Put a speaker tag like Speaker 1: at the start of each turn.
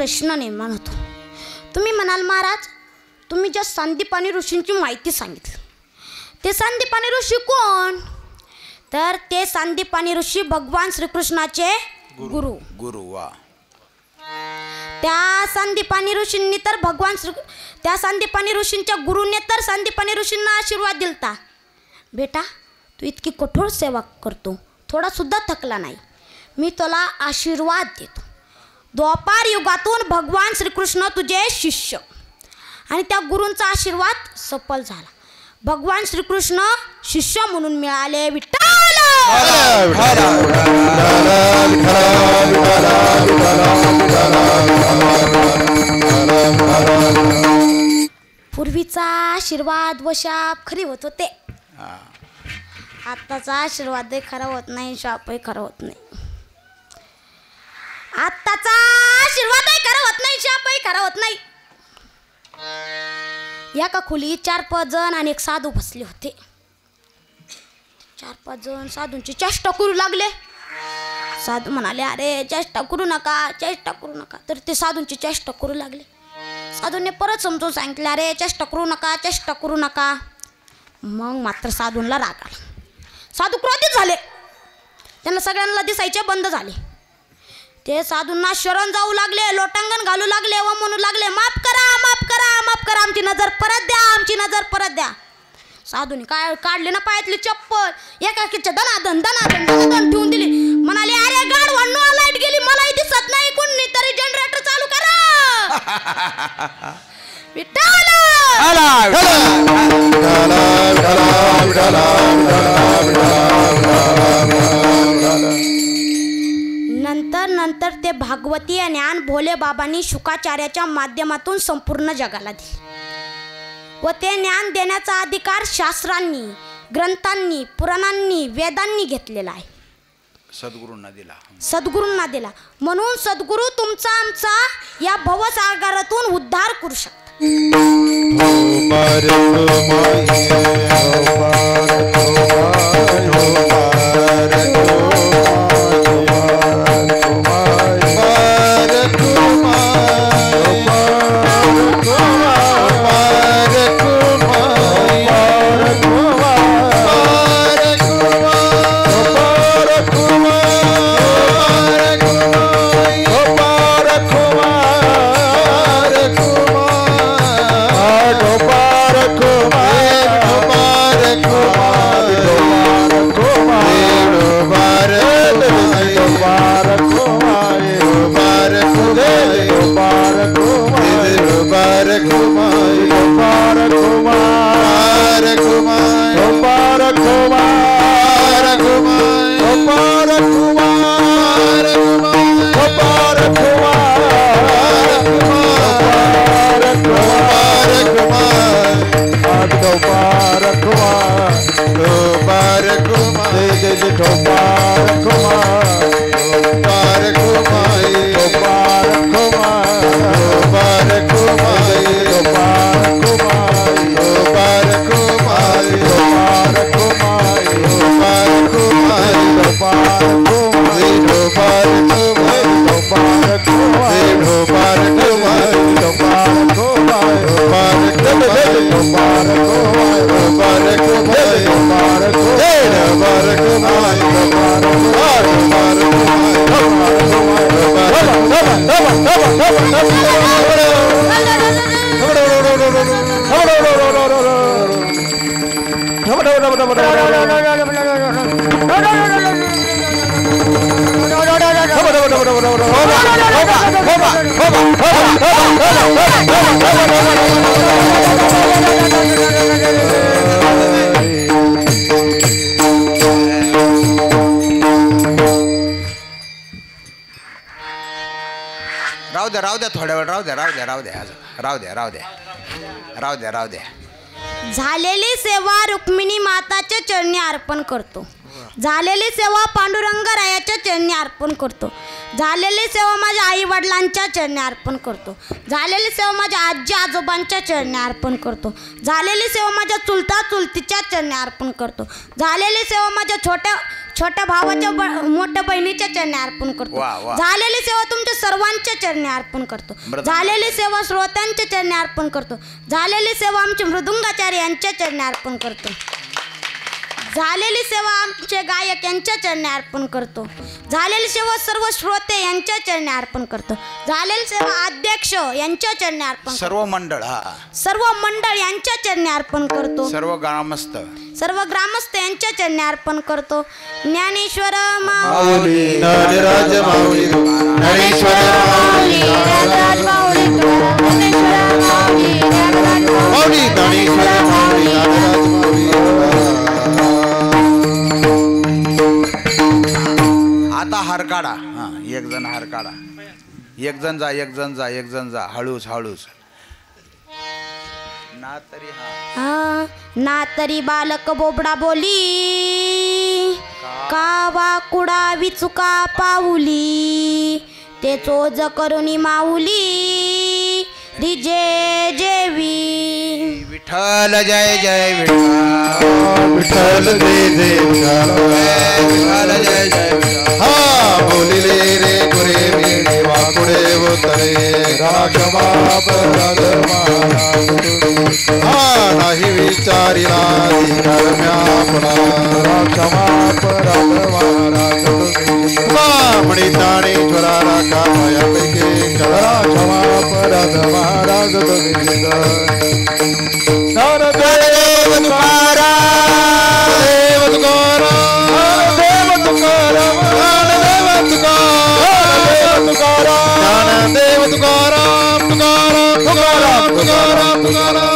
Speaker 1: प्रश्न निर्माण होतो. तुम्ही म्हणाल महाराज तुम्ही ज्या सांदीपानी ऋषींची माहिती सांगितली ते सांदीपानी ऋषी कोण? तर ते सांदीपानी ऋषी भगवान श्रीकृष्णाचे गुरु.
Speaker 2: वा.
Speaker 1: त्या सांदीपानी ऋषींनी तर त्या सांदीपानी ऋषींच्या गुरुने तर सांदीपानी ऋषींना आशीर्वाद दिलता, बेटा तू इतकी कठोर सेवा करतो, थोडा सुद्धा थकला नाही, मी तुला आशीर्वाद देतो. द्वापार युगातून भगवान श्रीकृष्ण तुझे शिष्य आणि त्या गुरूंचा आशीर्वाद सफल झाला. भगवान श्रीकृष्ण शिष्य म्हणून मिळाले. विठ्ठल पूर्वीचा आशीर्वाद व शाप खरी होत होते, आत्ताचा आशीर्वादही खरा होत नाही, शापही खरा होत नाही. आत्ताचा आशीर्वादही खरा होत नाही, शापही खरा होत नाही. या का खोली 4-5 जण आणि एक साधू बसले होते. 4-5 जण साधूंची चेष्टा करू लागले. साधू म्हणाले अरे चेष्टा करू नका, चेष्टा करू नका. तर ते साधूंची चेष्टा करू लागले. साधूंनी परत समजून सांगितले अरे चेष्टा करू नका, चेष्टा करू नका. मग मात्र साधूंना राग आला. साधू क्रोधित झाले, त्यांना सगळ्यांना दिसायचे बंद झाले. ते साधूंना शरण जाऊ लागले, लोटांगण घालू लागले व म्हणू लागले माफ करा, माफ करा, माफ करा, आमची नजर परत द्या, आमची नजर परत द्या. साधूने काय काढले ना पायातली चप्पल, एकाकीच्या दनादन दनादन दनादन ठेवून दिली. म्हणाले अरे गाढवांनो लाईट गेली, मलाही दिसत नाही, कोणी तरी जनरेटर चालू करा. विठ्ठल नंतर ते भागवती ज्ञान भोले बाबांनी शुकाचार्याच्या माध्यमातून संपूर्ण जगाला दिले व ते ज्ञान देण्याचा अधिकार शास्त्रांनी, ग्रंथांनी, पुराणांनी, वेदांनी घेतलेला आहे. सद्गुरूंना दिला. म्हणून सद्गुरू तुमचा आमचा या भवसागरातून उद्धार करू शकतात.
Speaker 2: राहू द्या.
Speaker 1: झालेली सेवा रुक्मिणी माताच्या चरणी अर्पण करतो. झालेली सेवा पांडुरंगरायाच्या चरणी अर्पण करतो. झालेली सेवा माझ्या आई वडिलांच्या चरणी अर्पण करतो. झालेली सेवा माझ्या आजी आजोबांच्या चरणी अर्पण करतो. झालेली सेवा माझ्या चुलता चुलतीच्या चरणी अर्पण करतो. झालेली सेवा माझ्या छोट्या छोट्या भावाच्या मोठ्या बहिणीच्या चरणी अर्पण करतो.
Speaker 2: वा, वा.
Speaker 1: झालेली सेवा तुमच्या सर्वांच्या चरणी अर्पण करतो. झालेली सेवा श्रोत्यांच्या चरणी अर्पण करतो. झालेली सेवा आमचे मृदुंगाचार्य यांच्या चरणी अर्पण करतो. झालेली सेवा आमचे गायक यांच्या चरणी अर्पण करतो. झालेली सेवा सर्व श्रोते यांच्या चरणी अर्पण करतो. झालेली सेवा अध्यक्ष यांच्या चरणी अर्पण करतो.
Speaker 2: सर्व मंडळ
Speaker 1: सर्व मंडळ यांच्या चरणी अर्पण करतो.
Speaker 2: सर्व ग्रामस्थ
Speaker 1: यांच्या चरणी अर्पण करतो. ज्ञानेश्वर
Speaker 3: माऊली ज्ञानराज माऊली ज्ञानेश्वर माऊली ज्ञानराज माऊली माऊली ज्ञानेश्वर माऊली ज्ञानराज माऊली.
Speaker 2: आता हार काढा. हा, एक जण हार काढा. एक जण जा, एक जण जा, एक जण जा. हळूच हळूच. ना तरी
Speaker 1: ना तरी बालक बोबडा बोली कावा कुडा विचुका पाऊली ते चोज करुणी माऊली रिजे जेवी.
Speaker 2: विठ्ठल जय जय विठ्ठल.
Speaker 3: विठ्ठल जय जय
Speaker 2: विठ्ठल जय जय विठ्ठल.
Speaker 3: हा बोलिले रे गुरे मेरे वाकुडे वतरे राक्षमा परधर्मा. हा नाही विचारिला धर्म्यापणा राक्षमा परधर्मा. म्हणे ज्ञानेश्वरा राखा मायापैकी राक्षमा परधर्मा राजत ज्ञानदेव तुकाराम तुकाराम तुकाराम तुकाराम तुकाराम तुकाराम तुकाराम.